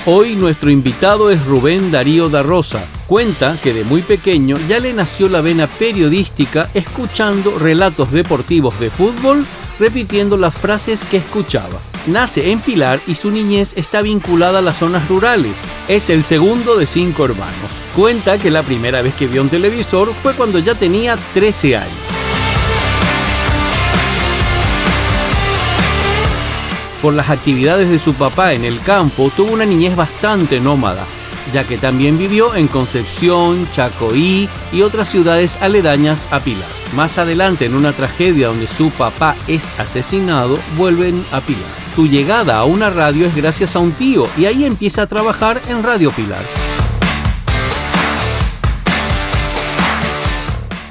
Hoy nuestro invitado es Rubén Darío da Rosa. Cuenta que de muy pequeño ya le nació la vena periodística escuchando relatos deportivos de fútbol, repitiendo las frases que escuchaba. Nace en Pilar y su niñez está vinculada a las zonas rurales. Es el segundo de 5 hermanos. Cuenta que la primera vez que vio un televisor fue cuando ya tenía 13 años. Por las actividades de su papá en el campo, tuvo una niñez bastante nómada, ya que también vivió en Concepción, Chacoí y otras ciudades aledañas a Pilar. Más adelante, en una tragedia donde su papá es asesinado, vuelven a Pilar. Su llegada a una radio es gracias a un tío y ahí empieza a trabajar en Radio Pilar.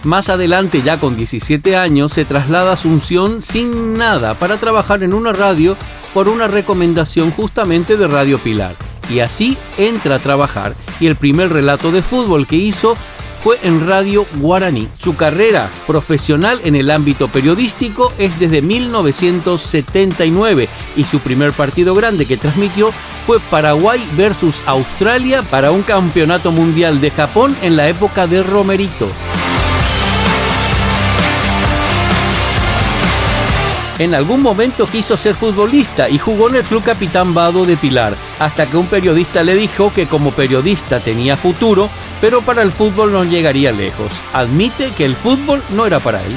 Más adelante, ya con 17 años, se traslada a Asunción sin nada para trabajar en una radio por una recomendación justamente de Radio Pilar. Y así entra a trabajar y el primer relato de fútbol que hizo fue en Radio Guaraní. Su carrera profesional en el ámbito periodístico es desde 1979 y su primer partido grande que transmitió fue Paraguay versus Australia para un campeonato mundial de Japón en la época de Romerito. En algún momento quiso ser futbolista y jugó en el Club Capitán Vado de Pilar, hasta que un periodista le dijo que como periodista tenía futuro, pero para el fútbol no llegaría lejos. Admite que el fútbol no era para él.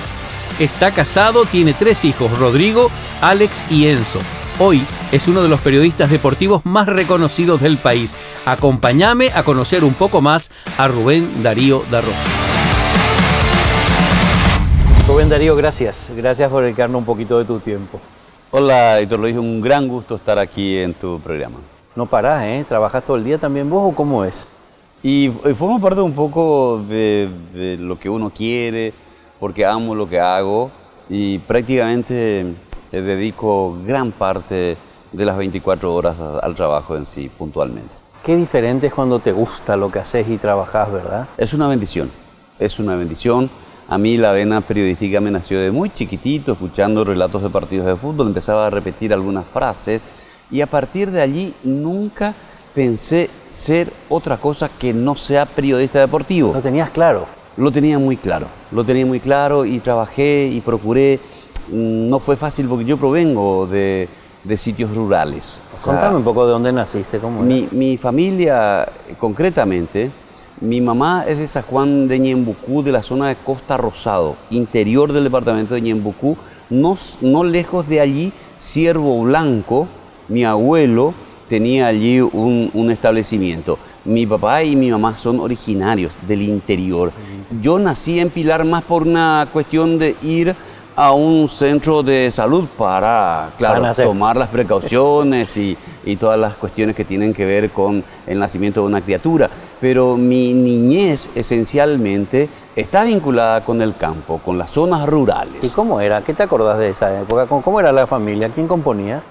Está casado, tiene 3 hijos, Rodrigo, Alex y Enzo. Hoy es uno de los periodistas deportivos más reconocidos del país. Acompáñame a conocer un poco más a Rubén Darío da Rosa. Rubén Darío, gracias. Gracias por dedicarnos un poquito de tu tiempo. Hola, Héctor Luis, un gran gusto estar aquí en tu programa. No parás, ¿eh? ¿Trabajas todo el día también vos o cómo es? Y forma parte un poco de lo que uno quiere, porque amo lo que hago y prácticamente dedico gran parte de las 24 horas al trabajo en sí, puntualmente. Qué diferente es cuando te gusta lo que haces y trabajas, ¿verdad? Es una bendición, es una bendición. A mí la vena periodística me nació de muy chiquitito, escuchando relatos de partidos de fútbol, empezaba a repetir algunas frases y a partir de allí nunca pensé ser otra cosa que no sea periodista deportivo. ¿Lo tenías claro? Lo tenía muy claro y trabajé y procuré. No fue fácil porque yo provengo de sitios rurales. Contame un poco de dónde naciste, cómo mi familia, concretamente, mi mamá es de San Juan de Ñembucú, de la zona de Costa Rosado, interior del departamento de Ñembucú, no lejos de allí, Ciervo Blanco, mi abuelo tenía allí un establecimiento. Mi papá y mi mamá son originarios del interior. Yo nací en Pilar más por una cuestión de ir a un centro de salud para, claro, tomar las precauciones y todas las cuestiones que tienen que ver con el nacimiento de una criatura. Pero mi niñez esencialmente está vinculada con el campo, con las zonas rurales. ¿Y cómo era? ¿Qué te acordás de esa época? ¿Cómo era la familia? ¿Quién componía?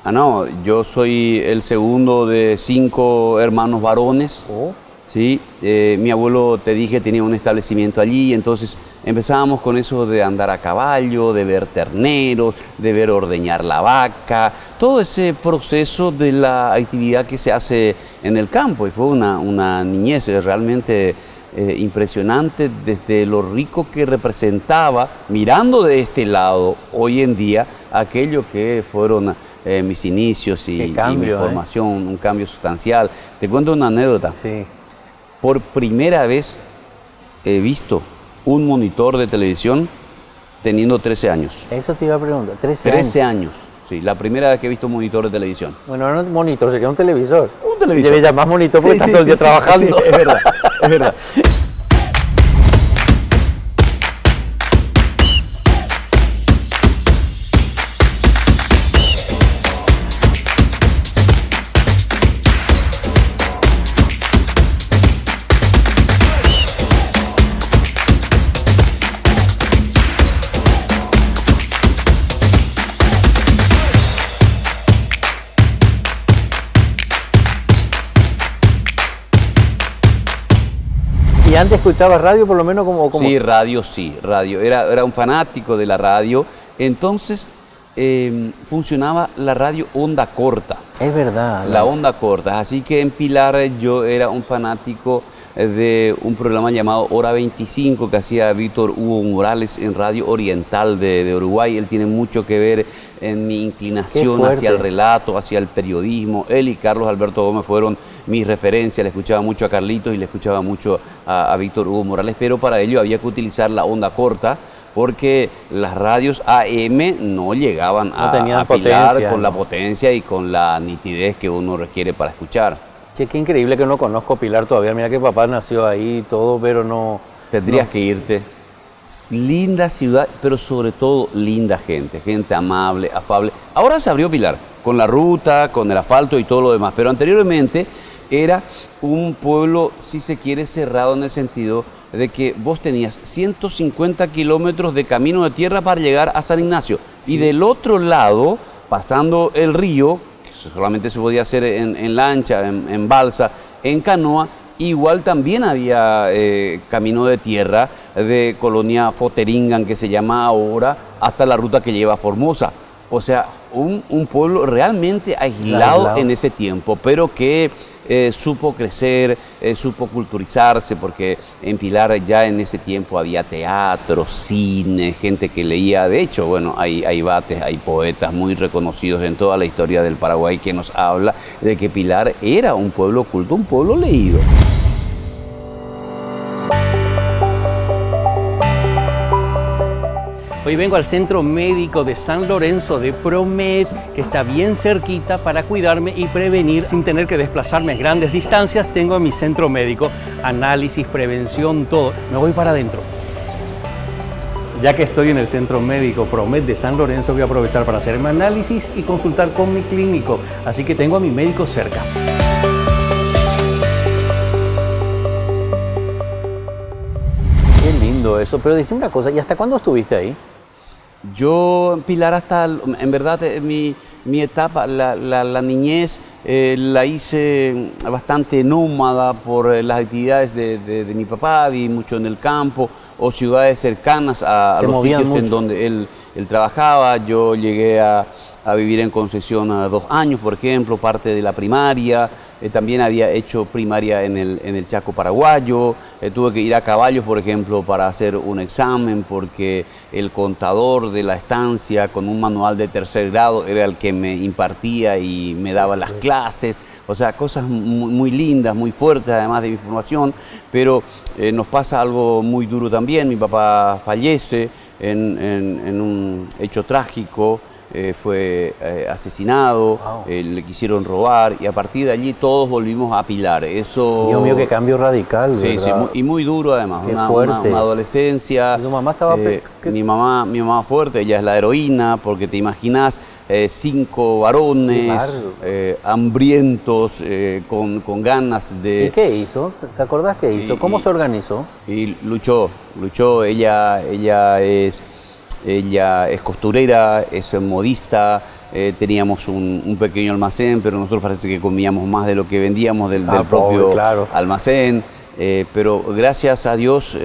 No, yo soy el segundo de 5 hermanos varones. Oh. Sí, mi abuelo, te dije, tenía un establecimiento allí, entonces empezábamos con eso de andar a caballo, de ver terneros, de ver ordeñar la vaca, todo ese proceso de la actividad que se hace en el campo. Y fue una niñez realmente impresionante desde lo rico que representaba, mirando de este lado hoy en día, aquello que fueron mis inicios y mi formación, un cambio sustancial. Te cuento una anécdota. Sí. Por primera vez he visto un monitor de televisión teniendo 13 años. Eso te iba a preguntar, 13 años, sí, la primera vez que he visto un monitor de televisión. Bueno, no es monitor, sería un televisor. Un televisor. Debe llamar monitor porque está todo el día trabajando. Sí, es verdad, es verdad. ¿Y antes escuchabas radio por lo menos como? Sí, radio. Era un fanático de la radio. Entonces, funcionaba la radio onda corta. Es verdad. La onda corta. Así que en Pilar yo era un fanático de un programa llamado Hora 25 que hacía Víctor Hugo Morales en Radio Oriental de Uruguay. Él tiene mucho que ver en mi inclinación hacia el relato, hacia el periodismo. Él y Carlos Alberto Gómez fueron mis referencias. Le escuchaba mucho a Carlitos y le escuchaba mucho a Víctor Hugo Morales, pero para ello había que utilizar la onda corta, porque las radios AM no llegaban a Pilar con la potencia y con la nitidez que uno requiere para escuchar. Che, qué increíble que no conozco Pilar todavía. Mira que papá nació ahí y todo, pero no... Tendrías que irte. Linda ciudad, pero sobre todo linda gente. Gente amable, afable. Ahora se abrió Pilar, con la ruta, con el asfalto y todo lo demás. Pero anteriormente era un pueblo, si se quiere, cerrado en el sentido de que vos tenías 150 kilómetros de camino de tierra para llegar a San Ignacio. Sí. Y del otro lado, pasando el río, que solamente se podía hacer en lancha, en balsa, en canoa, igual también había camino de tierra de Colonia Foteringan, que se llama ahora, hasta la ruta que lleva a Formosa. O sea, un pueblo realmente aislado en ese tiempo, pero que supo crecer, supo culturizarse, porque en Pilar ya en ese tiempo había teatro, cine, gente que leía. De hecho, bueno, hay bates, hay poetas muy reconocidos en toda la historia del Paraguay que nos habla de que Pilar era un pueblo culto, un pueblo leído. Hoy vengo al Centro Médico de San Lorenzo de Promed, que está bien cerquita para cuidarme y prevenir sin tener que desplazarme grandes distancias. Tengo mi centro médico, análisis, prevención, todo. Me voy para adentro. Ya que estoy en el Centro Médico Promed de San Lorenzo, voy a aprovechar para hacerme análisis y consultar con mi clínico. Así que tengo a mi médico cerca. Qué lindo eso. Pero decime una cosa, ¿y hasta cuándo estuviste ahí? Yo en Pilar en verdad, mi etapa, la niñez, la hice bastante nómada por las actividades de mi papá. Vi mucho en el campo o ciudades cercanas a los sitios mucho en donde él trabajaba. Yo llegué a vivir en Concepción 2 años, por ejemplo, parte de la primaria. También había hecho primaria en el Chaco paraguayo. Tuve que ir a Caballos, por ejemplo, para hacer un examen, porque el contador de la estancia con un manual de 3er grado era el que me impartía y me daba las clases. O sea, cosas muy lindas, muy fuertes, además de mi formación. Pero nos pasa algo muy duro también. Mi papá fallece en un hecho trágico. Fue asesinado, wow. Le quisieron robar y a partir de allí todos volvimos a Pilar. Eso, Dios mío, qué cambio radical, sí, ¿verdad? Sí, y muy duro además, qué una adolescencia. ¿Y tu mamá estaba mi mamá fuerte, ella es la heroína, porque te imaginas 5 varones hambrientos, con ganas de... ¿Y qué hizo? ¿Te acordás qué hizo? ¿Cómo se organizó? Y luchó, ella es costurera, es modista. Teníamos un pequeño almacén, pero nosotros parece que comíamos más de lo que vendíamos del propio almacén. Pero gracias a Dios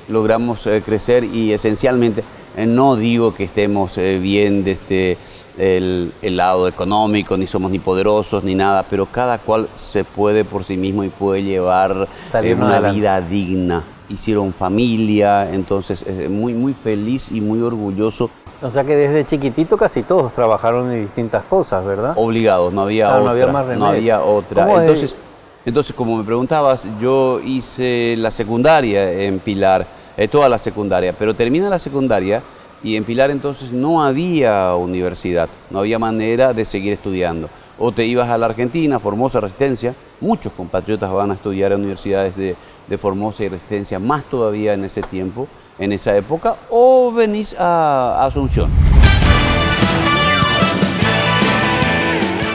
logramos crecer y esencialmente, no digo que estemos bien desde el lado económico, ni somos ni poderosos ni nada, pero cada cual se puede por sí mismo y puede llevar una vida digna. Hicieron familia, entonces muy feliz y muy orgulloso. O sea que desde chiquitito casi todos trabajaron en distintas cosas, ¿verdad? Obligados, no había otra. No había más remedio. No había otra. Entonces, como me preguntabas, yo hice la secundaria en Pilar, toda la secundaria, pero termina la secundaria y en Pilar entonces no había universidad, no había manera de seguir estudiando. O te ibas a la Argentina, Formosa, Resistencia. Muchos compatriotas van a estudiar en universidades de Formosa y Resistencia, más todavía en ese tiempo, en esa época, o venís a Asunción.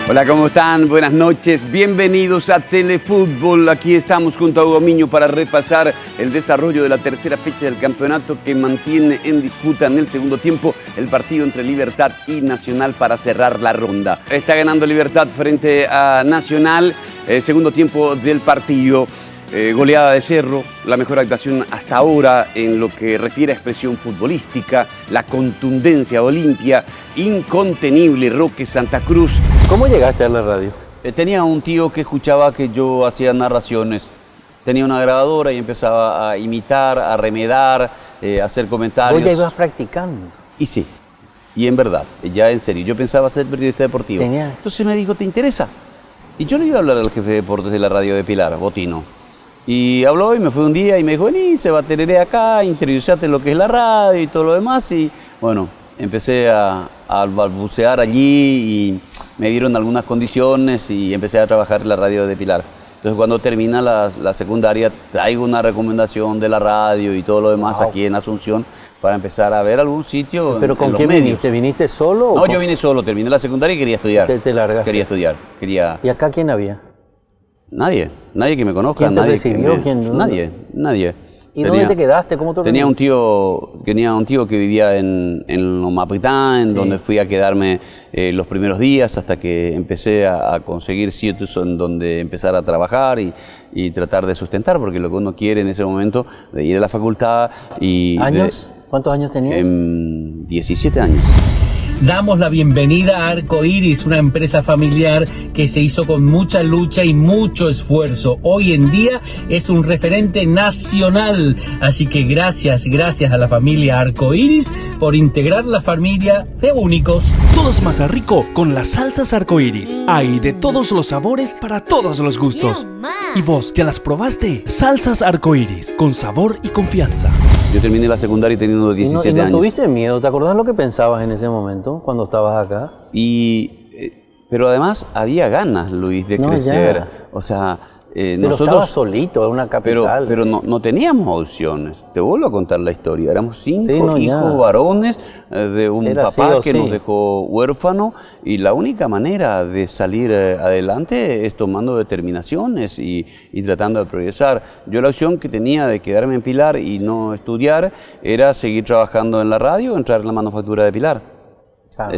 Hola, ¿cómo están? Buenas noches, bienvenidos a Telefútbol. Aquí estamos junto a Hugo Miño para repasar el desarrollo de la tercera fecha del campeonato que mantiene en disputa en el segundo tiempo el partido entre Libertad y Nacional para cerrar la ronda. Está ganando Libertad frente a Nacional, segundo tiempo del partido. goleada de Cerro, la mejor actuación hasta ahora en lo que refiere a expresión futbolística, la contundencia de Olimpia, incontenible Roque Santa Cruz. ¿Cómo llegaste a la radio? Tenía un tío que escuchaba que yo hacía narraciones, tenía una grabadora y empezaba a imitar, a remedar, a hacer comentarios. Vos ya ibas practicando. Y sí, y en verdad, ya en serio, yo pensaba ser periodista deportivo. Genial. Entonces me dijo, ¿te interesa? Y yo le iba a hablar al jefe de deportes de la radio de Pilar, Botino. Y habló y me fue un día y me dijo, vení, se va a tener acá, introducíate en lo que es la radio y todo lo demás. Y bueno, empecé a balbucear allí y me dieron algunas condiciones y empecé a trabajar en la radio de Pilar. Entonces cuando termina la secundaria traigo una recomendación de la radio y todo lo demás aquí en Asunción para empezar a ver algún sitio. ¿Pero con quién viniste? ¿Viniste solo? No, yo vine solo, terminé la secundaria y quería estudiar. Te largaste. Quería estudiar, quería... ¿Y acá quién había? Nadie que me conozca. ¿Quién te nadie recibió? Nadie. ¿Y dónde te quedaste? ¿Cómo te tenía un tío que vivía en Lomapitán, donde fui a quedarme los primeros días hasta que empecé a conseguir sitios en donde empezar a trabajar y tratar de sustentar, porque lo que uno quiere en ese momento de ir a la facultad y... ¿Años? ¿Cuántos años tenías? 17 años. Damos la bienvenida a Arco Iris, una empresa familiar que se hizo con mucha lucha y mucho esfuerzo. Hoy en día es un referente nacional, así que gracias a la familia Arco Iris por integrar la familia de únicos. Todo es más rico con las salsas Arco Iris. Hay de todos los sabores para todos los gustos. ¿Y vos ya las probaste? Salsas Arco Iris, con sabor y confianza. Yo terminé la secundaria teniendo 17 ¿Y no años. tuviste miedo? ¿Te acordás lo que pensabas en ese momento, cuando estabas acá? Pero además había ganas, Luis, de crecer. Ya. O sea, Pero nosotros... estabas solito en una capital. Pero no teníamos opciones. Te vuelvo a contar la historia. Éramos 5 ya. hijos varones de un Era papá que sí. nos dejó huérfano, y la única manera de salir adelante es tomando determinaciones y tratando de progresar. Yo la opción que tenía de quedarme en Pilar y no estudiar era seguir trabajando en la radio o entrar en la manufactura de Pilar. Claro.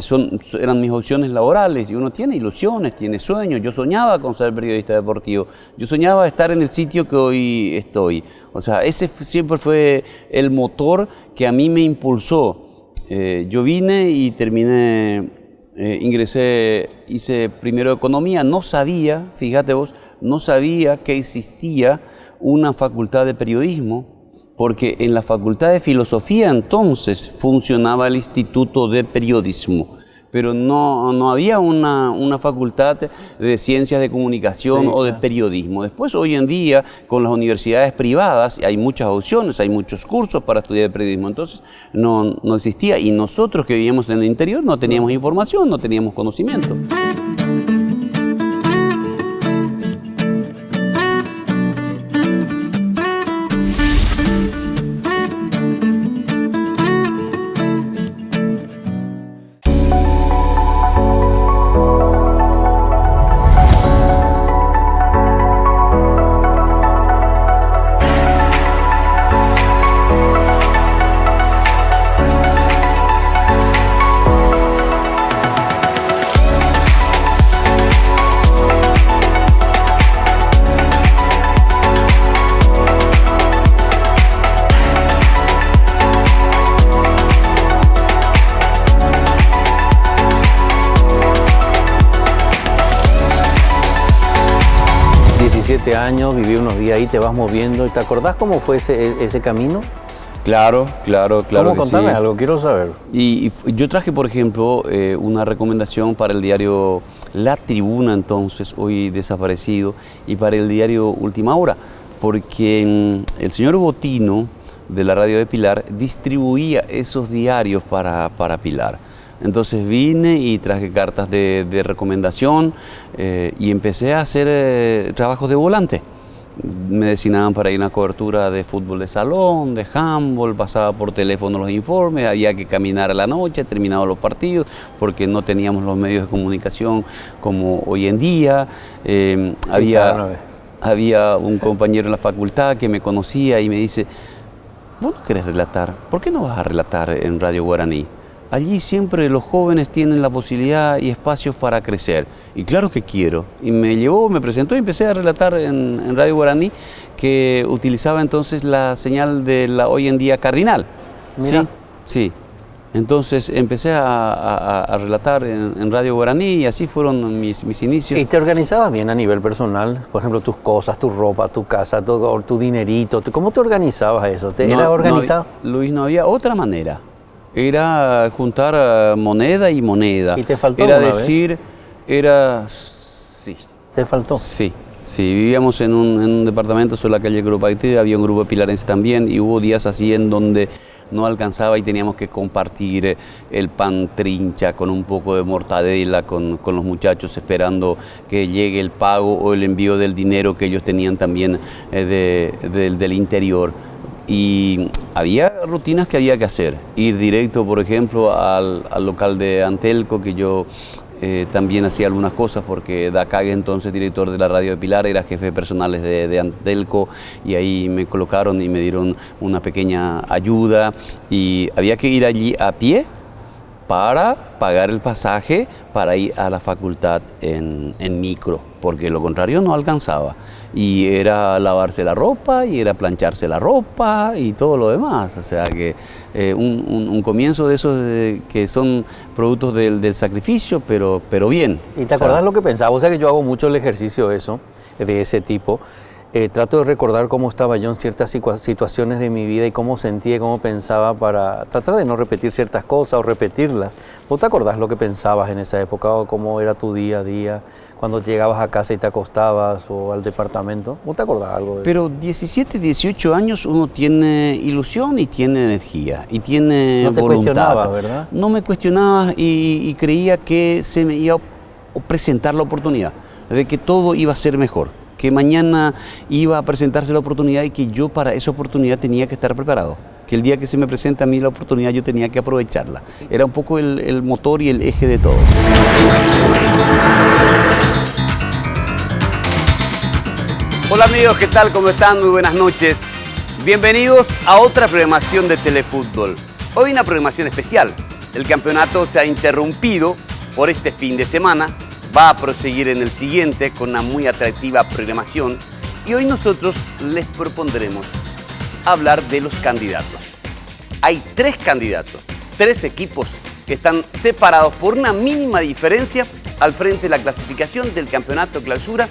Eran mis opciones laborales, y uno tiene ilusiones, tiene sueños. Yo soñaba con ser periodista deportivo, yo soñaba estar en el sitio que hoy estoy. O sea, ese siempre fue el motor que a mí me impulsó. Yo vine y terminé, ingresé, hice primero economía. No sabía, fíjate vos, no sabía que existía una facultad de periodismo, porque en la Facultad de Filosofía entonces funcionaba el Instituto de Periodismo, pero no había una facultad de Ciencias de Comunicación o de Periodismo. Después, hoy en día, con las universidades privadas, hay muchas opciones, hay muchos cursos para estudiar periodismo. Entonces, no existía, y nosotros que vivíamos en el interior no teníamos información, no teníamos conocimiento. Años, viví unos días ahí, te vas moviendo. ¿Te acordás cómo fue ese camino? Claro. ¿Cómo? Contame algo, quiero saber. Y yo traje, por ejemplo, una recomendación para el diario La Tribuna, entonces, hoy desaparecido, y para el diario Última Hora, porque el señor Botino, de la radio de Pilar, distribuía esos diarios para Pilar. Entonces vine y traje cartas de recomendación y empecé a hacer trabajos de volante. Me designaban para ir a una cobertura de fútbol de salón, de handball, pasaba por teléfono los informes, había que caminar a la noche, terminados los partidos, porque no teníamos los medios de comunicación como hoy en día. Había un compañero en la facultad que me conocía y me dice, ¿vos no querés relatar? ¿Por qué no vas a relatar en Radio Guaraní? allí siempre los jóvenes tienen la posibilidad y espacios para crecer. Y claro que quiero. Y me llevó, me presentó y empecé a relatar en Radio Guaraní, que utilizaba entonces la señal de la hoy en día Cardinal. Mira. Sí, sí. Entonces empecé a relatar en Radio Guaraní y así fueron mis inicios. ¿Y te organizabas bien a nivel personal? Por ejemplo, tus cosas, tu ropa, tu casa, tu dinerito. ¿Cómo te organizabas eso? ¿Era organizado? Luis, no había otra manera. Era juntar moneda y moneda. ¿Y te faltó Era alguna decir, era... Sí. ¿Te faltó? Sí. Sí, vivíamos en un departamento sobre la calle Grupaití, había un grupo de pilarenses también y hubo días así en donde no alcanzaba y teníamos que compartir el pan trincha con un poco de mortadela con los muchachos esperando que llegue el pago o el envío del dinero que ellos tenían también del interior. Y había rutinas que había que hacer, ir directo por ejemplo al local de Antelco, que yo también hacía algunas cosas porque Dacague, entonces director de la radio de Pilar, era jefe de personales de Antelco y ahí me colocaron y me dieron una pequeña ayuda y había que ir allí a pie para pagar el pasaje para ir a la facultad en micro, porque lo contrario no alcanzaba. Y era lavarse la ropa, y era plancharse la ropa, y todo lo demás. O sea que un comienzo de esos que son productos del sacrificio, pero bien. ¿Y te acordás lo que pensaba? O sea que yo hago mucho el ejercicio de ese tipo. Trato de recordar cómo estaba yo en ciertas situaciones de mi vida y cómo sentía y cómo pensaba para tratar de no repetir ciertas cosas o repetirlas. ¿Vos te acordás lo que pensabas en esa época o cómo era tu día a día cuando llegabas a casa y te acostabas o al departamento? ¿Vos te acordás algo de eso? Pero 17, 18 años uno tiene ilusión y tiene energía y tiene no te voluntad. Cuestionabas, ¿verdad? No me cuestionaba y creía que se me iba a presentar la oportunidad, de que todo iba a ser mejor, que mañana iba a presentarse la oportunidad y que yo para esa oportunidad tenía que estar preparado, que el día que se me presenta a mí la oportunidad yo tenía que aprovecharla. Era un poco el motor y el eje de todo. Hola amigos, ¿qué tal? ¿Cómo están? Muy buenas noches. Bienvenidos a otra programación de Telefútbol. Hoy una programación especial. El campeonato se ha interrumpido por este fin de semana. Va a proseguir en el siguiente con una muy atractiva programación y hoy nosotros les propondremos hablar de los candidatos. Hay 3 candidatos, 3 equipos que están separados por una mínima diferencia al frente de la clasificación del campeonato clausura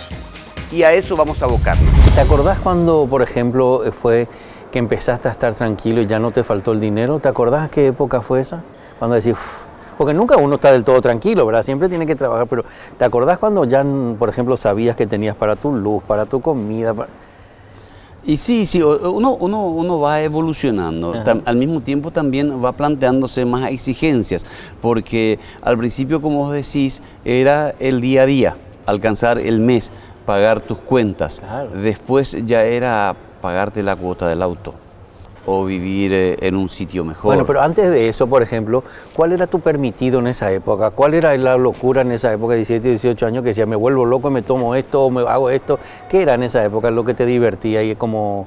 y a eso vamos a abocarnos. ¿Te acordás cuando, por ejemplo, fue que empezaste a estar tranquilo y ya no te faltó el dinero? ¿Te acordás qué época fue esa? Cuando decís, porque nunca uno está del todo tranquilo, ¿verdad? Siempre tiene que trabajar, pero ¿te acordás cuando ya, por ejemplo, sabías que tenías para tu luz, para tu comida? Y sí, uno va evolucionando. Al mismo tiempo también va planteándose más exigencias, porque al principio, como vos decís, era el día a día, alcanzar el mes, pagar tus cuentas. Claro. Después ya era pagarte la cuota del auto o vivir en un sitio mejor. Bueno, pero antes de eso, por ejemplo, ¿cuál era tu permitido en esa época? ¿Cuál era la locura en esa época de 17, 18 años que decía, me vuelvo loco y me tomo esto o me hago esto? ¿Qué era en esa época lo que te divertía y como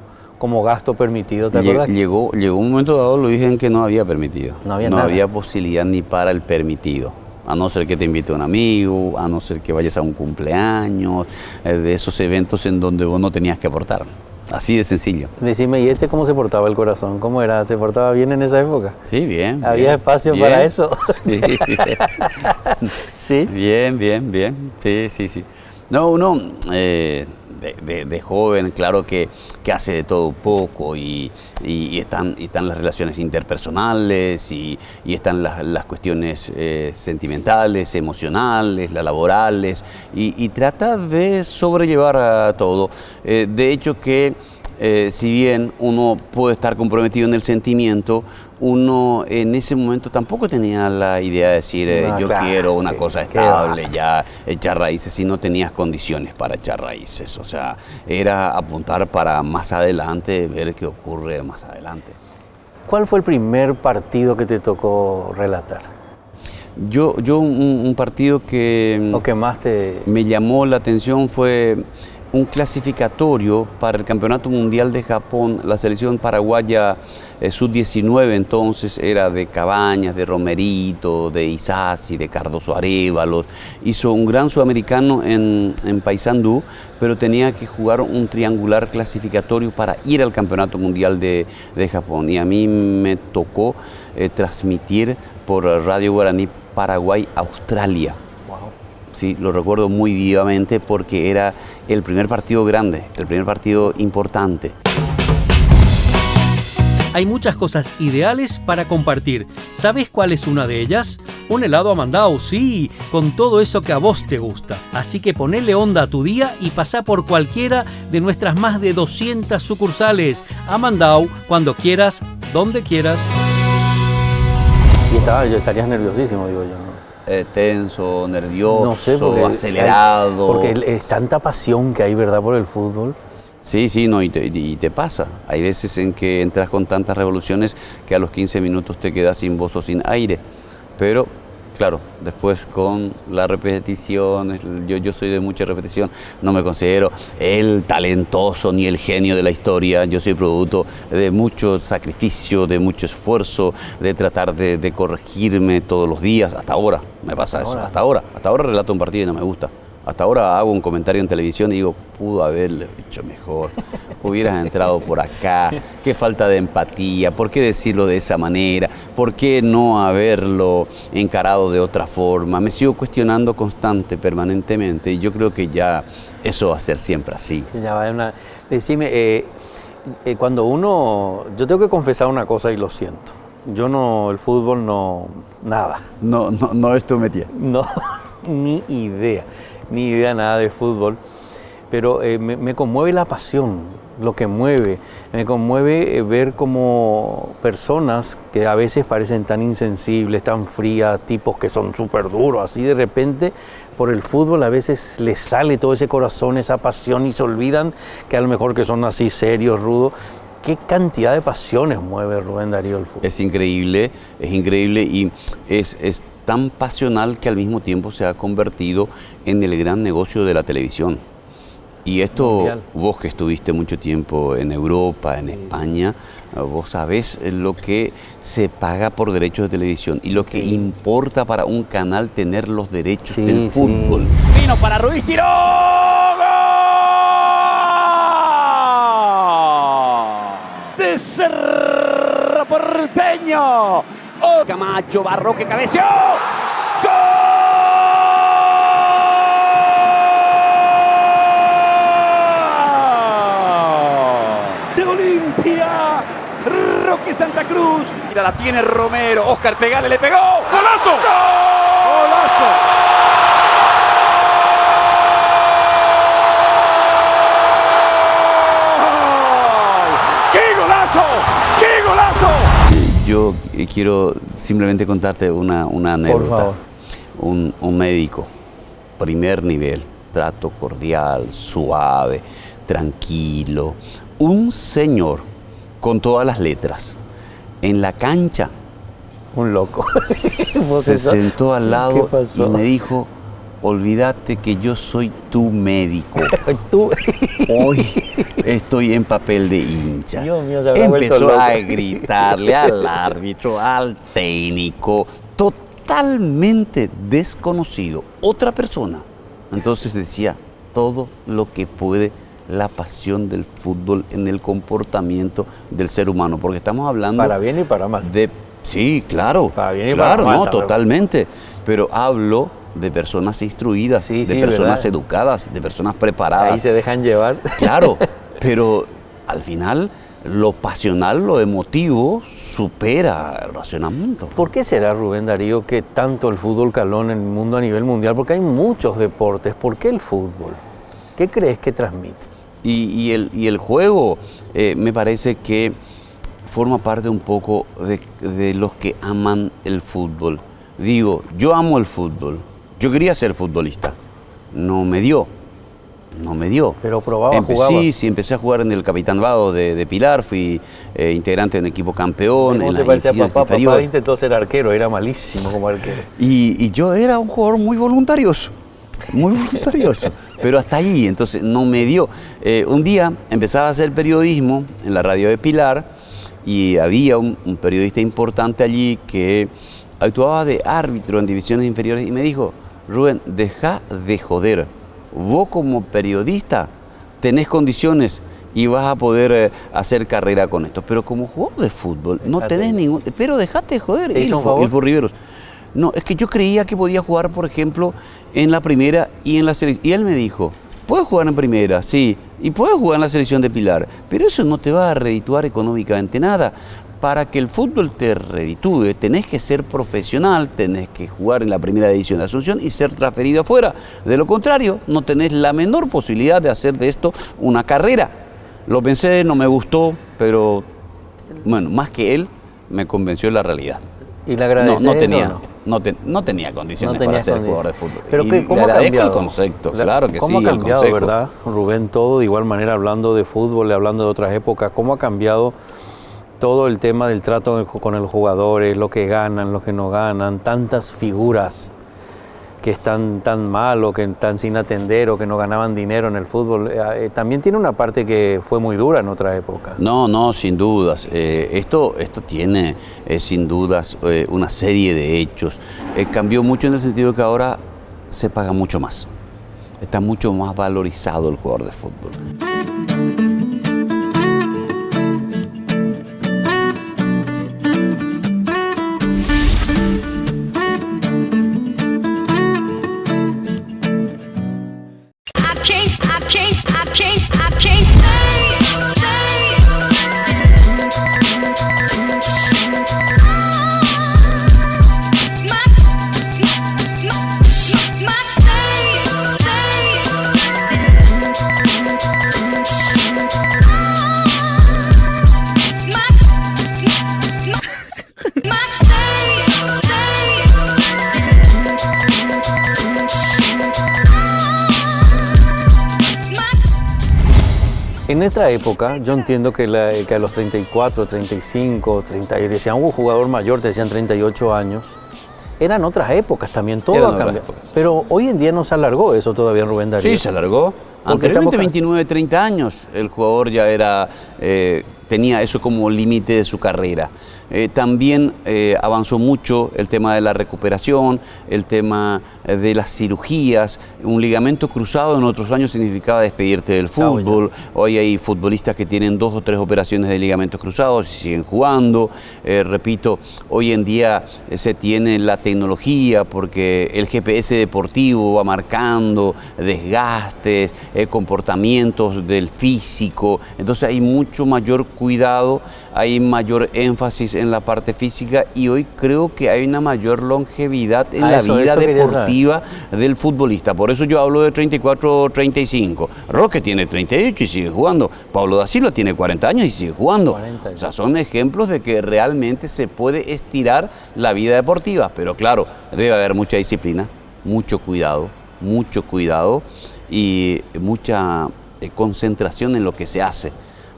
gasto permitido? ¿Te acuerdas? Llegó un momento dado, lo dije, en que no había permitido. No había nada. Había posibilidad ni para el permitido. A no ser que te invite un amigo, a no ser que vayas a un cumpleaños, de esos eventos en donde vos no tenías que aportar. Así de sencillo. Decime, ¿y cómo se portaba el corazón? ¿Cómo era? ¿Se portaba bien en esa época? Sí, bien. ¿Había bien, espacio bien, para eso? Sí, bien. ¿Sí? Bien. Sí. No, uno de joven, claro que hace de todo un poco y están las relaciones interpersonales y están las cuestiones sentimentales, emocionales, las laborales y trata de sobrellevar a todo. De hecho que si bien uno puede estar comprometido en el sentimiento, uno en ese momento tampoco tenía la idea de decir yo claro, quiero una cosa estable, ya echar raíces, si no tenías condiciones para echar raíces. O sea, era apuntar para más adelante, ver qué ocurre más adelante. ¿Cuál fue el primer partido que te tocó relatar? Yo un partido que ¿O que más te... me llamó la atención fue un clasificatorio para el Campeonato Mundial de Japón. La selección paraguaya sub-19 entonces era de Cabañas, de Romerito, de Isasi, de Cardoso Arévalos. Hizo un gran sudamericano en Paysandú, pero tenía que jugar un triangular clasificatorio para ir al Campeonato Mundial de Japón. Y a mí me tocó transmitir por Radio Guaraní Paraguay-Australia. Sí, lo recuerdo muy vivamente porque era el primer partido grande, el primer partido importante. Hay muchas cosas ideales para compartir. ¿Sabes cuál es una de ellas? Un helado Amandau, sí, con todo eso que a vos te gusta. Así que ponele onda a tu día y pasá por cualquiera de nuestras más de 200 sucursales. Amandau, cuando quieras, donde quieras. Y estarías nerviosísimo, digo yo, ¿no? Tenso, nervioso, No sé, porque acelerado. Porque es tanta pasión que hay, ¿verdad?, por el fútbol. Sí, no, y te pasa. Hay veces en que entras con tantas revoluciones que a los 15 minutos te quedas sin voz o sin aire. Pero, claro, después con la repetición, yo soy de mucha repetición, no me considero el talentoso ni el genio de la historia. Yo soy producto de mucho sacrificio, de mucho esfuerzo, de tratar de corregirme todos los días. Hasta ahora me pasa eso, hasta ahora relato un partido y no me gusta. Hasta ahora hago un comentario en televisión y digo, pudo haberle hecho mejor, hubieras entrado por acá, qué falta de empatía, ¿por qué decirlo de esa manera? ¿Por qué no haberlo encarado de otra forma? Me sigo cuestionando permanentemente, y yo creo que ya eso va a ser siempre así. Ya va Decime, cuando yo tengo que confesar una cosa y lo siento, yo no, el fútbol no, nada. No es tu métier. No, ni idea nada de fútbol, pero me conmueve la pasión, lo que mueve, me conmueve ver como personas que a veces parecen tan insensibles, tan frías, tipos que son súper duros, así de repente por el fútbol a veces les sale todo ese corazón, esa pasión y se olvidan que a lo mejor que son así serios, rudos. ¿Qué cantidad de pasiones mueve Rubén Darío el fútbol? Es increíble y es tan pasional que al mismo tiempo se ha convertido en el gran negocio de la televisión. Y esto, mundial. Vos que estuviste mucho tiempo en Europa, en España, vos sabés lo que se paga por derechos de televisión y lo que importa para un canal tener los derechos del fútbol. Vino para Ruiz, tiró. De Cerro Porteño. Camacho, Barro que cabeció. ¡Gol! De Olimpia, Roque Santa Cruz. Mira, la tiene Romero. Oscar Pegale le pegó. ¡Golazo! ¡Gol! ¡Golazo! Yo quiero simplemente contarte una anécdota. Por favor. Un médico, primer nivel, trato cordial, suave, tranquilo. Un señor con todas las letras en la cancha. Un loco. Se sentó al lado y me dijo, olvídate que yo soy tu médico. ¿Tú? Hoy estoy en papel de hincha. Dios mío, se habrá vuelto Empezó loco. a gritarle al árbitro, al técnico, totalmente desconocido, otra persona. Entonces decía todo lo que puede la pasión del fútbol en el comportamiento del ser humano, porque estamos hablando Para bien y para mal. Sí, claro, Para bien y claro, para mal, no, también. totalmente. Pero hablo de personas instruidas, de personas ¿verdad? Educadas, de personas preparadas. Ahí se dejan llevar. Claro, pero al final lo pasional, lo emotivo, supera el razonamiento. ¿Por qué será, Rubén Darío, que tanto el fútbol caló en el mundo a nivel mundial? Porque hay muchos deportes. ¿Por qué el fútbol? ¿Qué crees que transmite? Y el juego me parece que forma parte un poco de los que aman el fútbol. Digo, yo amo el fútbol. Yo quería ser futbolista. No me dio. Pero probaba, jugaba. Sí, empecé a jugar en el Capitán Vado de Pilar, fui integrante de un equipo campeón. ¿Cómo en te las parecía divisiones papá? inferiores. Papá intentó ser arquero, era malísimo como arquero. Y yo era un jugador muy voluntarioso. muy voluntarioso, pero hasta allí, entonces no me dio. Un día empezaba a hacer periodismo en la radio de Pilar y había un periodista importante allí que actuaba de árbitro en divisiones inferiores y me dijo, Rubén, deja de joder, vos como periodista tenés condiciones y vas a poder hacer carrera con esto, pero como jugador de fútbol no tenés ningún... Pero dejate de joder, Ilfo Riveros. No, es que yo creía que podía jugar, por ejemplo, en la primera y en la selección. Y él me dijo, puedes jugar en primera, sí, y puedes jugar en la selección de Pilar, pero eso no te va a redituar económicamente nada. Para que el fútbol te reditúe, tenés que ser profesional, tenés que jugar en la primera división de Asunción y ser transferido afuera. De lo contrario, no tenés la menor posibilidad de hacer de esto una carrera. Lo pensé, no me gustó, pero bueno, más que él, me convenció la realidad. ¿Y le agradeces no tenía, eso, no tenía condiciones para ser jugador de fútbol. Pero y ¿cómo le ha agradezco cambiado? el concepto, claro que sí, ¿Cómo ha cambiado, el consejo. verdad, Rubén? Todo de igual manera, hablando de fútbol, hablando de otras épocas, ¿cómo ha cambiado todo el tema del trato con los jugadores, lo que ganan, lo que no ganan, tantas figuras que están tan mal o que están sin atender o que no ganaban dinero en el fútbol? También tiene una parte que fue muy dura en otra época. No, sin dudas. Esto tiene sin dudas una serie de hechos. Cambió mucho en el sentido que ahora se paga mucho más. Está mucho más valorizado el jugador de fútbol. En esta época, yo entiendo que a los 34, 35, 30, y decían un jugador mayor, te decían 38 años, eran otras épocas también, todo ha cambiado. Pero hoy en día no se alargó eso todavía, Rubén Darío. Sí, se alargó. Anteriormente, 29, 30 años, el jugador ya era, tenía eso como límite de su carrera. También avanzó mucho el tema de la recuperación, el tema de las cirugías. Un ligamento cruzado en otros años significaba despedirte del fútbol. Hoy hay futbolistas que tienen 2 o 3 operaciones de ligamentos cruzados y siguen jugando. Repito, hoy en día se tiene la tecnología porque el GPS deportivo va marcando desgastes, comportamientos del físico. Entonces hay mucho mayor cuidado, hay mayor énfasis en la parte física y hoy creo que hay una mayor longevidad en la vida deportiva del futbolista. Por eso yo hablo de 34 o 35. Roque tiene 38 y sigue jugando. Pablo da Silva tiene 40 años y sigue jugando. 40. O sea, son ejemplos de que realmente se puede estirar la vida deportiva. Pero claro, debe haber mucha disciplina, mucho cuidado y mucha concentración en lo que se hace.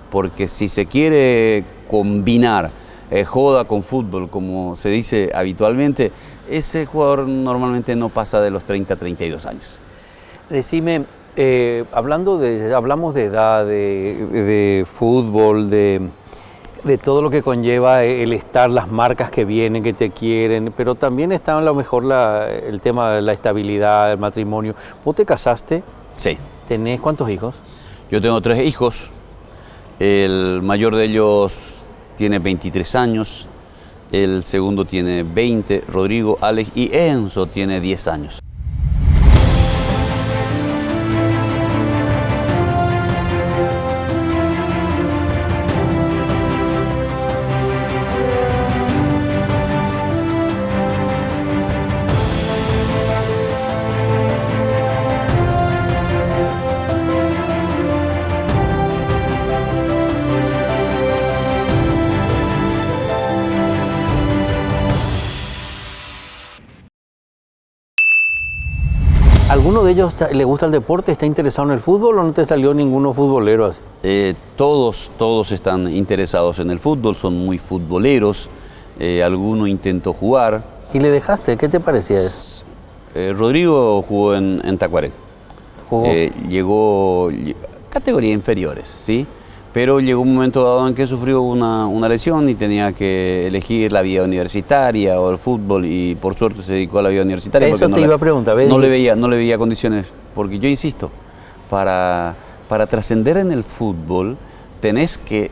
Porque si se quiere combinar joda con fútbol, como se dice habitualmente, ese jugador normalmente no pasa de los 30, 32 años. Decime, hablamos de edad, de fútbol, de todo lo que conlleva el estar, las marcas que vienen, que te quieren, pero también está a lo mejor el tema de la estabilidad, el matrimonio. ¿Vos te casaste? Sí. ¿Tenés cuántos hijos? Yo tengo 3 hijos. El mayor de ellos tiene 23 años, el segundo tiene 20, Rodrigo, Alex, y Enzo tiene 10 años. ¿Alguno de ellos le gusta el deporte? ¿Está interesado en el fútbol o no te salió ninguno futbolero así? Todos están interesados en el fútbol, son muy futboleros. Alguno intentó jugar. ¿Y le dejaste? ¿Qué te parecía eso? Rodrigo jugó en Tacuarembó. Jugó. Llegó categorías inferiores, ¿sí? Pero llegó un momento dado en que sufrió una lesión y tenía que elegir la vida universitaria o el fútbol, y por suerte se dedicó a la vida universitaria. Eso te iba a preguntar. No le veía condiciones, porque yo insisto, para trascender en el fútbol tenés que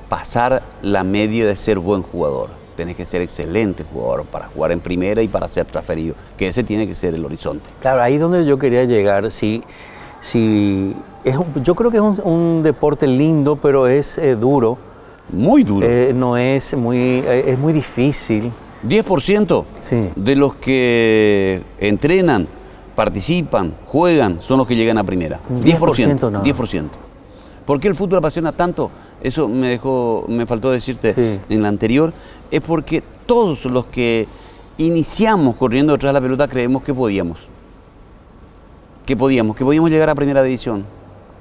pasar la media de ser buen jugador, tenés que ser excelente jugador para jugar en primera y para ser transferido, que ese tiene que ser el horizonte. Claro, ahí es donde yo quería llegar. Yo creo que es un deporte lindo, pero es duro. Muy duro. No es muy difícil. 10% Sí. de los que entrenan, participan, juegan, son los que llegan a primera. 10% no. 10%. ¿Por qué el fútbol apasiona tanto? Eso me faltó decirte Sí. en la anterior. Es porque todos los que iniciamos corriendo detrás de la pelota creemos que podíamos llegar a primera división.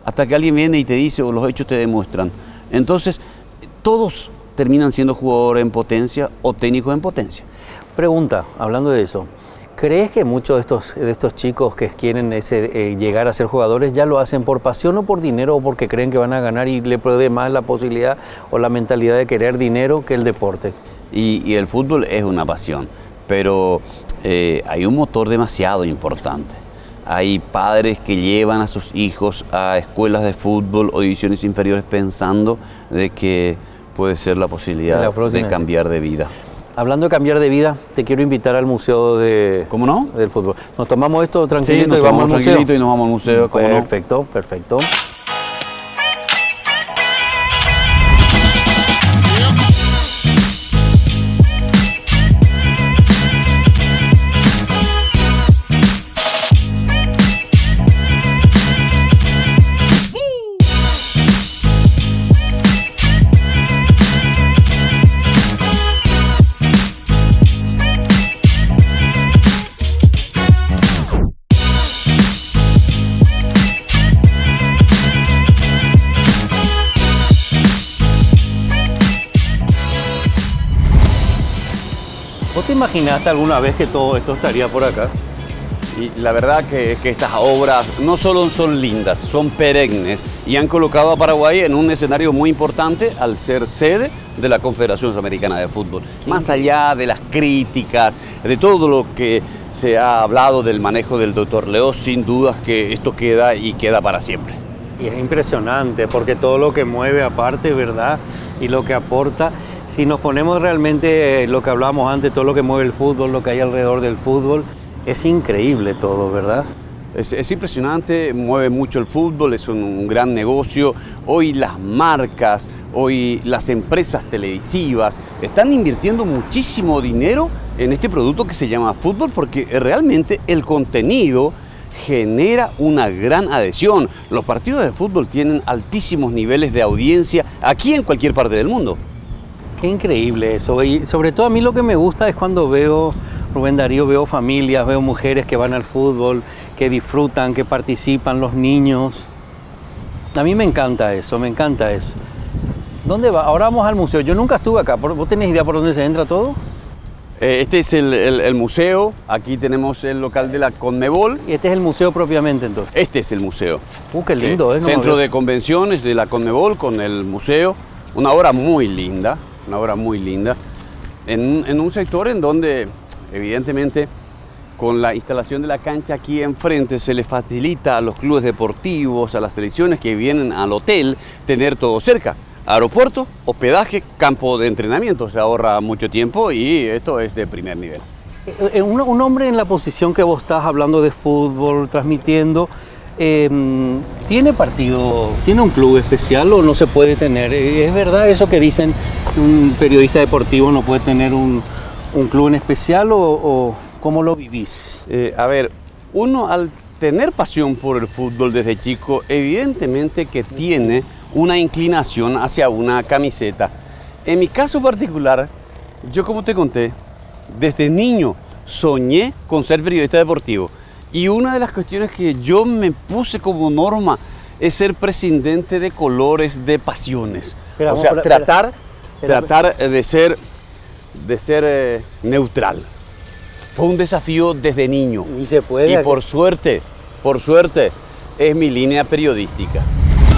Hasta que alguien viene y te dice, o los hechos te demuestran. Entonces, todos terminan siendo jugadores en potencia o técnicos en potencia. Pregunta, hablando de eso, ¿crees que muchos de estos chicos que quieren llegar a ser jugadores ya lo hacen por pasión o por dinero, o porque creen que van a ganar y le puede más la posibilidad o la mentalidad de querer dinero que el deporte? Y el fútbol es una pasión, pero hay un motor demasiado importante. Hay padres que llevan a sus hijos a escuelas de fútbol o divisiones inferiores pensando de que puede ser la posibilidad de cambiar de vida. Hablando de cambiar de vida, te quiero invitar al museo ¿Cómo no? del fútbol. Nos tomamos esto Sí, tranquilito nos y vamos tomamos al museo. tranquilito y nos vamos al museo. ¿Cómo no? Perfecto, perfecto. ¿Vos te imaginaste alguna vez que todo esto estaría por acá? Y la verdad que estas obras no solo son lindas, son perennes y han colocado a Paraguay en un escenario muy importante al ser sede de la Confederación Sudamericana de Fútbol. Más allá de las críticas, de todo lo que se ha hablado del manejo del doctor Leo, sin dudas que esto queda y queda para siempre. Y es impresionante porque todo lo que mueve aparte, ¿verdad? Y lo que aporta, si nos ponemos realmente lo que hablábamos antes, todo lo que mueve el fútbol, lo que hay alrededor del fútbol, es increíble todo, ¿verdad? Es impresionante, mueve mucho el fútbol, es un gran negocio. Hoy las marcas, hoy las empresas televisivas están invirtiendo muchísimo dinero en este producto que se llama fútbol, porque realmente el contenido genera una gran adhesión. Los partidos de fútbol tienen altísimos niveles de audiencia aquí en cualquier parte del mundo. Qué increíble eso. Y sobre todo a mí lo que me gusta es cuando veo, Rubén Darío, veo familias, veo mujeres que van al fútbol, que disfrutan, que participan, los niños. A mí me encanta eso, me encanta eso. ¿Dónde va? Ahora vamos al museo. Yo nunca estuve acá. ¿Vos tenés idea por dónde se entra todo? Este es el museo. Aquí tenemos el local de la Conmebol. Y este es el museo propiamente entonces. Este es el museo. Qué lindo, ¿eh? No Centro me veo. de convenciones de la Conmebol con el museo. Una obra muy linda, una obra muy linda. En un sector en donde, evidentemente, con la instalación de la cancha aquí enfrente se le facilita a los clubes deportivos, a las selecciones que vienen al hotel, tener todo cerca. Aeropuerto, hospedaje, campo de entrenamiento, se ahorra mucho tiempo y esto es de primer nivel. Un hombre en la posición que vos estás hablando de fútbol, transmitiendo, ¿tiene partido, tiene un club especial o no se puede tener? ¿Es verdad eso que dicen un periodista deportivo no puede tener un club en especial o cómo lo vivís? A ver, uno al tener pasión por el fútbol desde chico, evidentemente que tiene una inclinación hacia una camiseta. En mi caso particular, yo como te conté, desde niño soñé con ser periodista deportivo. Y una de las cuestiones que yo me puse como norma es ser presidente de colores de pasiones. Espera, o sea, tratar espera. de ser neutral. Fue un desafío desde niño. Y se puede. Y por suerte, es mi línea periodística.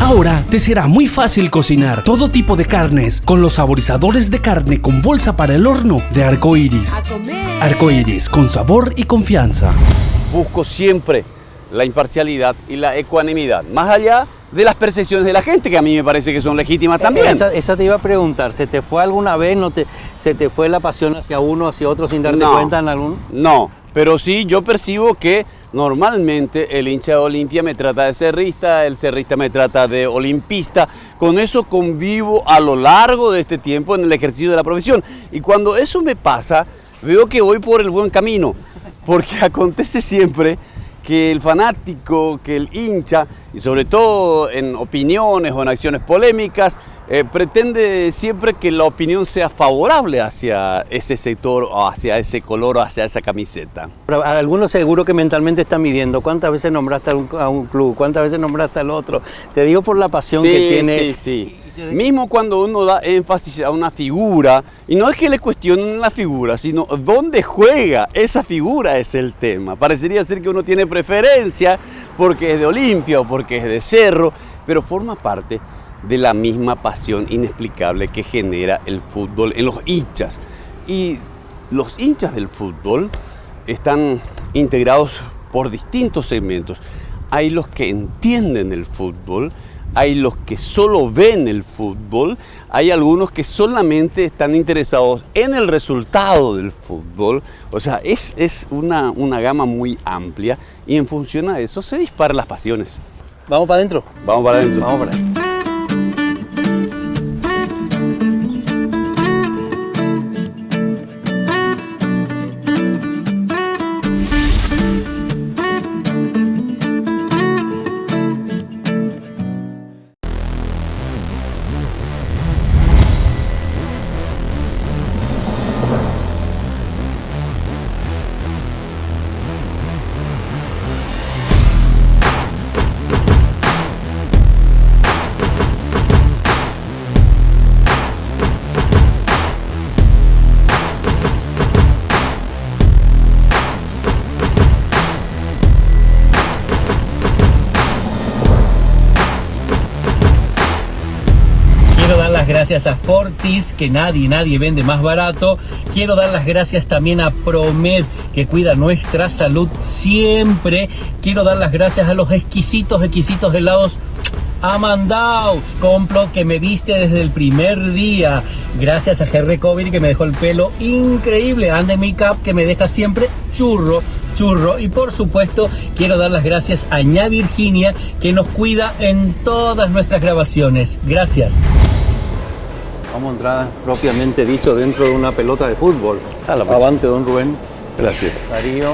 Ahora te será muy fácil cocinar todo tipo de carnes con los saborizadores de carne con bolsa para el horno de Arcoiris. Arcoiris, con sabor y confianza. Busco siempre la imparcialidad y la ecuanimidad, más allá de las percepciones de la gente, que a mí me parece que son legítimas también. Esa te iba a preguntar, ¿se te fue alguna vez, se te fue la pasión hacia uno, hacia otro sin darte cuenta en algún? No, pero sí yo percibo que normalmente el hincha de Olimpia me trata de cerrista, el cerrista me trata de olimpista. Con eso convivo a lo largo de este tiempo en el ejercicio de la profesión. Y cuando eso me pasa, veo que voy por el buen camino, porque acontece siempre que el fanático, que el hincha, y sobre todo en opiniones o en acciones polémicas, pretende siempre que la opinión sea favorable hacia ese sector o hacia ese color o hacia esa camiseta. Pero algunos seguro que mentalmente están midiendo cuántas veces nombraste a un club, cuántas veces nombraste al otro. Te digo por la pasión que tiene. Sí. Mismo cuando uno da énfasis a una figura, y no es que le cuestionen la figura, sino dónde juega esa figura es el tema. Parecería ser que uno tiene preferencia porque es de Olimpia o porque es de Cerro, pero forma parte de la misma pasión inexplicable que genera el fútbol en los hinchas. Y los hinchas del fútbol están integrados por distintos segmentos. Hay los que entienden el fútbol, hay los que solo ven el fútbol, hay algunos que solamente están interesados en el resultado del fútbol. O sea, es una gama muy amplia y en función a eso se disparan las pasiones. ¿Vamos para adentro? Vamos para adentro. Vamos para adentro. Gracias a Fortis, que nadie vende más barato. Quiero dar las gracias también a Promed, que cuida nuestra salud siempre. Quiero dar las gracias a los exquisitos helados Amandau, Complot, que me viste desde el primer día. Gracias a GR Covid, que me dejó el pelo increíble. Ande Makeup, que me deja siempre churro. Y por supuesto quiero dar las gracias a ña Virginia, que nos cuida en todas nuestras grabaciones. Gracias. Vamos a entrar propiamente dicho dentro de una pelota de fútbol. Avante, don Rubén. Gracias. Darío.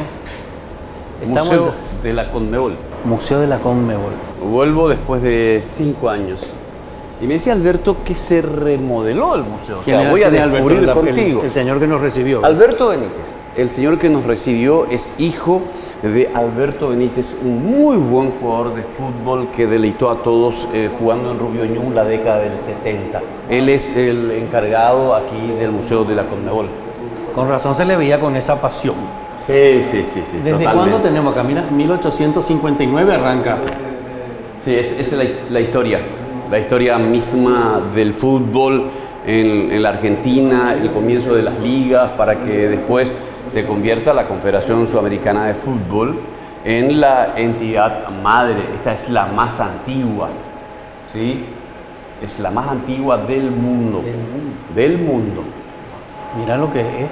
Museo de la Conmebol. Museo de la Conmebol. Vuelvo después de 5 años. Y me decía Alberto que se remodeló el museo. O sea, voy a descubrir contigo. El señor que nos recibió. Alberto Benítez. El señor que nos recibió es hijo de Alberto Benítez, un muy buen jugador de fútbol que deleitó a todos jugando en Rubio Ñu la década del 70. Él es el encargado aquí del Museo de la Conmebol. Con razón se le veía con esa pasión. Sí. ¿Desde totalmente. cuándo tenemos acá? Mira, 1859 arranca. Sí, esa es la historia misma del fútbol en la Argentina, el comienzo de las ligas, para que después se convierta la Confederación Sudamericana de Fútbol en la entidad madre. Esta es la más antigua, ¿sí? Es la más antigua del mundo. Del mundo. Mira lo que es.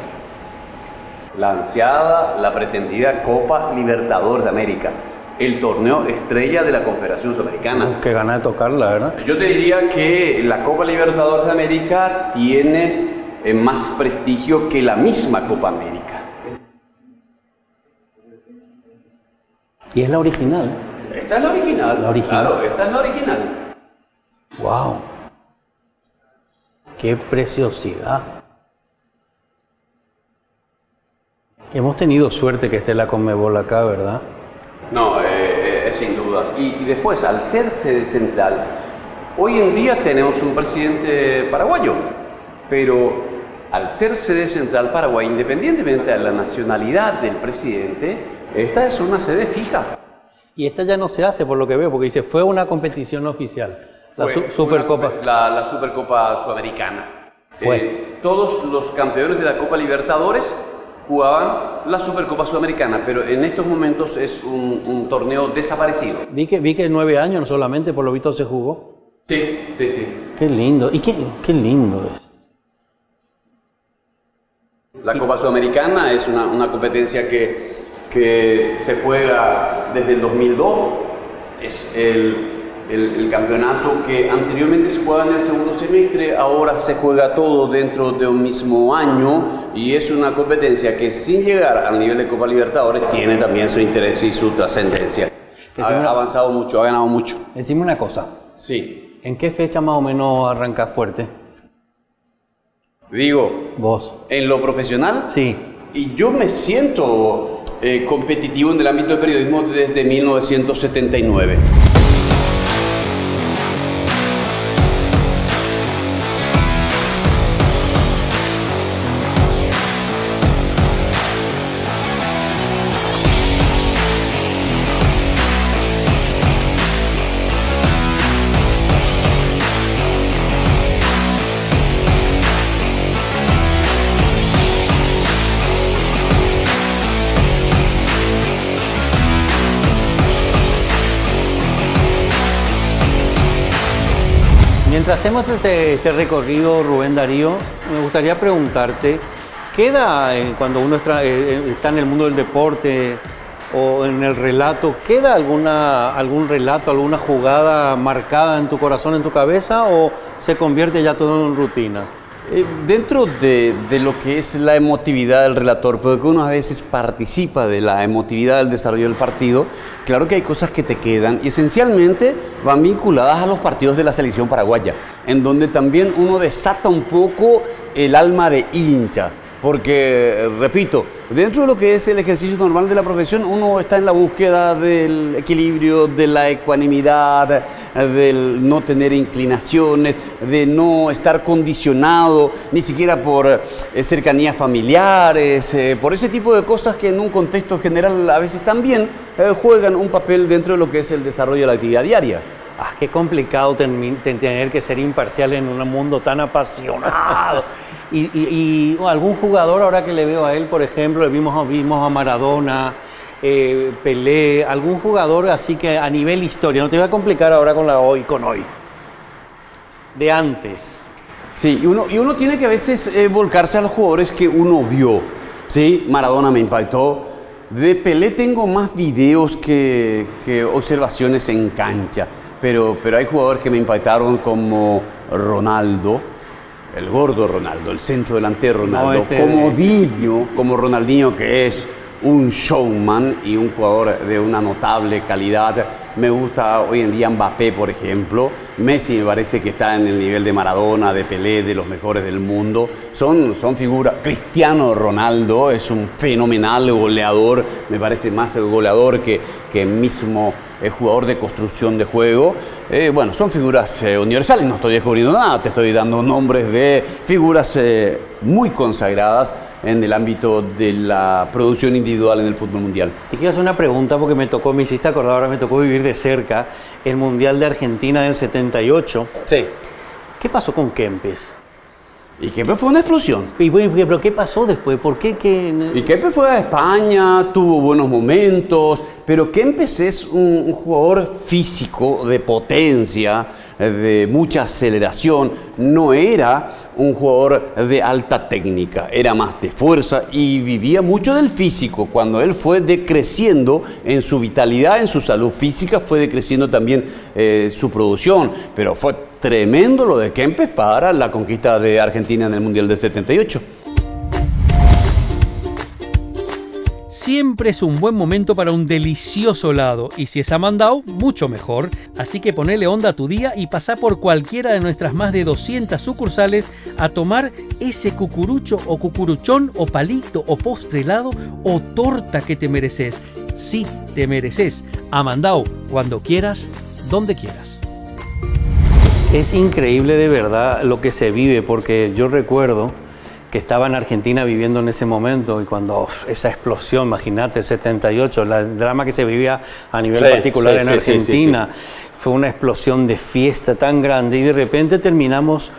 La ansiada, la pretendida Copa Libertadores de América. El torneo estrella de la Confederación Sudamericana. Qué ganas de tocarla, ¿verdad? Yo te diría que la Copa Libertadores de América tiene más prestigio que la misma Copa América. Y es la original. Esta es la original. La original. Claro, esta es la original. ¡Wow! ¡Qué preciosidad! Hemos tenido suerte que esté la Conmebol acá, ¿verdad? No, sin dudas. Y después, al ser sede central, hoy en día tenemos un presidente paraguayo, pero al ser sede central Paraguay, independientemente de la nacionalidad del presidente, esta es una sede fija. Y esta ya no se hace, por lo que veo, porque dice, fue una competición oficial. La Supercopa. La Supercopa Sudamericana. Fue. Todos los campeones de la Copa Libertadores jugaban la Supercopa Sudamericana, pero en estos momentos es un torneo desaparecido. Vi que 9 años solamente, por lo visto, se jugó. Sí. Qué lindo. Y qué lindo es. La Copa Sudamericana es una competencia que se juega desde el 2002. Es el campeonato que anteriormente se jugaba en el segundo semestre, ahora se juega todo dentro de un mismo año y es una competencia que sin llegar al nivel de Copa Libertadores tiene también su interés y su trascendencia. Ha avanzado mucho, ha ganado mucho. Decime una cosa. Sí. ¿En qué fecha más o menos arrancas fuerte? Digo, ¿Vos? ¿en lo profesional? Sí. Y yo me siento competitivo en el ámbito del periodismo desde 1979. Mientras hacemos este recorrido, Rubén Darío, me gustaría preguntarte, ¿queda cuando uno está en el mundo del deporte o en el relato, queda algún relato, alguna jugada marcada en tu corazón, en tu cabeza, o se convierte ya todo en rutina? Dentro de lo que es la emotividad del relator, porque uno a veces participa de la emotividad del desarrollo del partido, claro que hay cosas que te quedan y esencialmente van vinculadas a los partidos de la selección paraguaya, en donde también uno desata un poco el alma de hincha. Porque, repito, dentro de lo que es el ejercicio normal de la profesión, uno está en la búsqueda del equilibrio, de la ecuanimidad, del no tener inclinaciones, de no estar condicionado ni siquiera por cercanías familiares, por ese tipo de cosas que en un contexto general a veces también juegan un papel dentro de lo que es el desarrollo de la actividad diaria. Qué complicado tener que ser imparcial en un mundo tan apasionado. Y algún jugador, ahora que le veo a él, por ejemplo, vimos a Maradona, Pelé, algún jugador así que a nivel historia, no te voy a complicar ahora con hoy, de antes. Sí, y uno tiene que a veces volcarse a los jugadores que uno vio. Sí, Maradona me impactó. De Pelé tengo más videos que observaciones en cancha. Pero hay jugadores que me impactaron como Ronaldo, el gordo Ronaldo, el centro delantero Ronaldo, como Ronaldinho, que es un showman y un jugador de una notable calidad. Me gusta hoy en día Mbappé, por ejemplo. Messi me parece que está en el nivel de Maradona, de Pelé, de los mejores del mundo. Son figuras. Cristiano Ronaldo es un fenomenal goleador. Me parece más el goleador que mismo jugador de construcción de juego. Bueno, son figuras universales. No estoy descubriendo nada. Te estoy dando nombres de figuras muy consagradas en el ámbito de la producción individual en el fútbol mundial. Te quiero hacer una pregunta porque me hiciste acordar, ahora me tocó vivir de cerca el Mundial de Argentina del 78. Sí. ¿Qué pasó con Kempes? Y Kempes fue una explosión. ¿Pero qué pasó después? ¿Por qué? Y Kempes fue a España, tuvo buenos momentos, pero Kempes es un jugador físico, de potencia, de mucha aceleración. No era un jugador de alta técnica, era más de fuerza y vivía mucho del físico. Cuando él fue decreciendo en su vitalidad, en su salud física, fue decreciendo también su producción, pero fue tremendo lo de Kempes para la conquista de Argentina en el Mundial del 78. Siempre es un buen momento para un delicioso helado, y si es a mandado, mucho mejor. Así que ponele onda a tu día y pasá por cualquiera de nuestras más de 200 sucursales a tomar ese cucurucho o cucuruchón o palito o postre helado o torta que te mereces. Sí, te mereces. A mandado, cuando quieras, donde quieras. Es increíble de verdad lo que se vive, porque yo recuerdo que estaba en Argentina viviendo en ese momento, y cuando esa explosión, imagínate, el 78, el drama que se vivía a nivel particular en Argentina, fue una explosión de fiesta tan grande, y de repente terminamos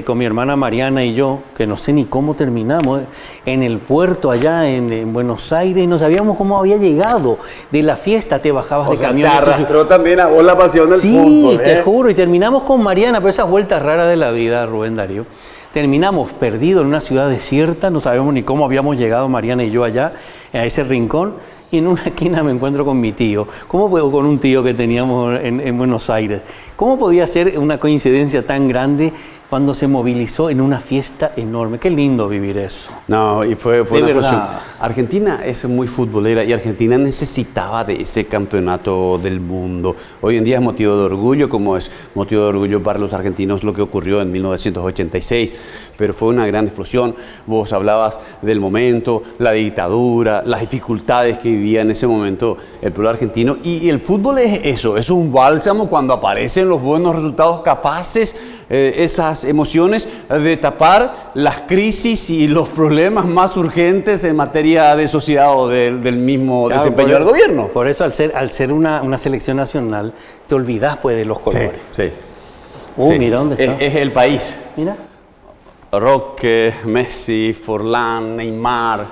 con mi hermana Mariana y yo, que no sé ni cómo terminamos, en el puerto allá en Buenos Aires, y no sabíamos cómo había llegado de la fiesta, te bajabas de camión. Te arrastró también a vos la pasión del fútbol. Sí, te juro, y terminamos con Mariana, pero esas vueltas raras de la vida, Rubén Darío. Terminamos perdidos en una ciudad desierta, no sabemos ni cómo habíamos llegado Mariana y yo allá, a ese rincón, y en una esquina me encuentro con mi tío. ¿Cómo puedo con un tío que teníamos en Buenos Aires? ¿Cómo podía ser una coincidencia tan grande cuando se movilizó en una fiesta enorme? Qué lindo vivir eso. No, y fue De una verdad. cuestión. Argentina es muy futbolera y Argentina necesitaba de ese campeonato del mundo. Hoy en día es motivo de orgullo, como es motivo de orgullo para los argentinos lo que ocurrió en 1986, pero fue una gran explosión. Vos hablabas del momento, la dictadura, las dificultades que vivía en ese momento el pueblo argentino, y el fútbol es eso, es un bálsamo cuando aparecen los buenos resultados, capaces esas emociones de tapar las crisis y los problemas más urgentes en materia de sociedad o del mismo desempeño del gobierno. Por eso, al ser una selección nacional, te olvidás pues de los colores. Sí. Mira dónde está. Es el país. Mira. Roque, Messi, Forlán, Neymar,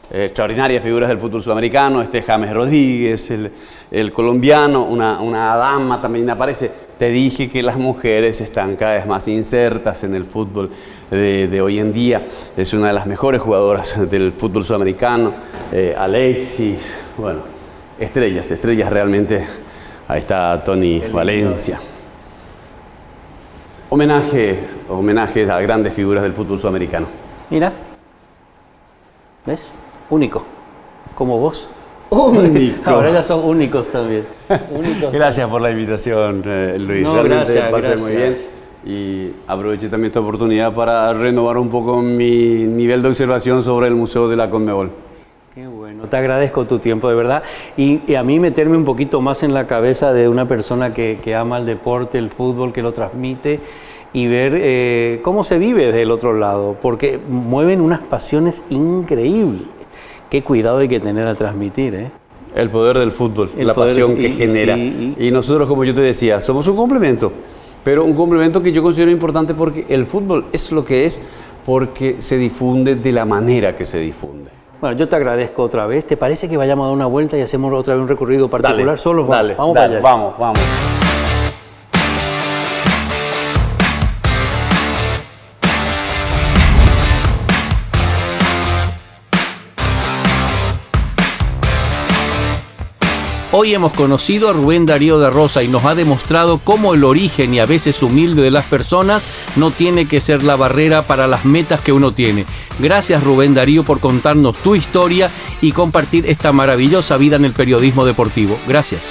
extraordinarias figuras del fútbol sudamericano, James Rodríguez, el colombiano, una dama también aparece. Te dije que las mujeres están cada vez más insertas en el fútbol de hoy en día. Es una de las mejores jugadoras del fútbol sudamericano. Alexis, bueno, estrellas realmente. Ahí está Tony Valencia. Homenajes a grandes figuras del fútbol sudamericano. Mira. ¿Ves? Único. Como vos. Único. Ahora ya son únicos también. Únicos. Gracias por la invitación, Luis. No, realmente gracias, pasé muy bien. Y aproveché también esta oportunidad para renovar un poco mi nivel de observación sobre el Museo de la Conmebol. Qué bueno, te agradezco tu tiempo, de verdad. Y a mí meterme un poquito más en la cabeza de una persona que ama el deporte, el fútbol, que lo transmite, y ver cómo se vive del otro lado, porque mueven unas pasiones increíbles. Qué cuidado hay que tener al transmitir, ¿eh? El poder del fútbol, la pasión que genera. Y nosotros, como yo te decía, somos un complemento, pero un complemento que yo considero importante porque el fútbol es lo que es, porque se difunde de la manera que se difunde. Bueno, yo te agradezco otra vez. ¿Te parece que vayamos a dar una vuelta y hacemos otra vez un recorrido particular? Dale, Solo dale, vamos dale, para allá. Vamos. Hoy hemos conocido a Rubén Darío de Rosa y nos ha demostrado cómo el origen y a veces humilde de las personas no tiene que ser la barrera para las metas que uno tiene. Gracias, Rubén Darío, por contarnos tu historia y compartir esta maravillosa vida en el periodismo deportivo. Gracias.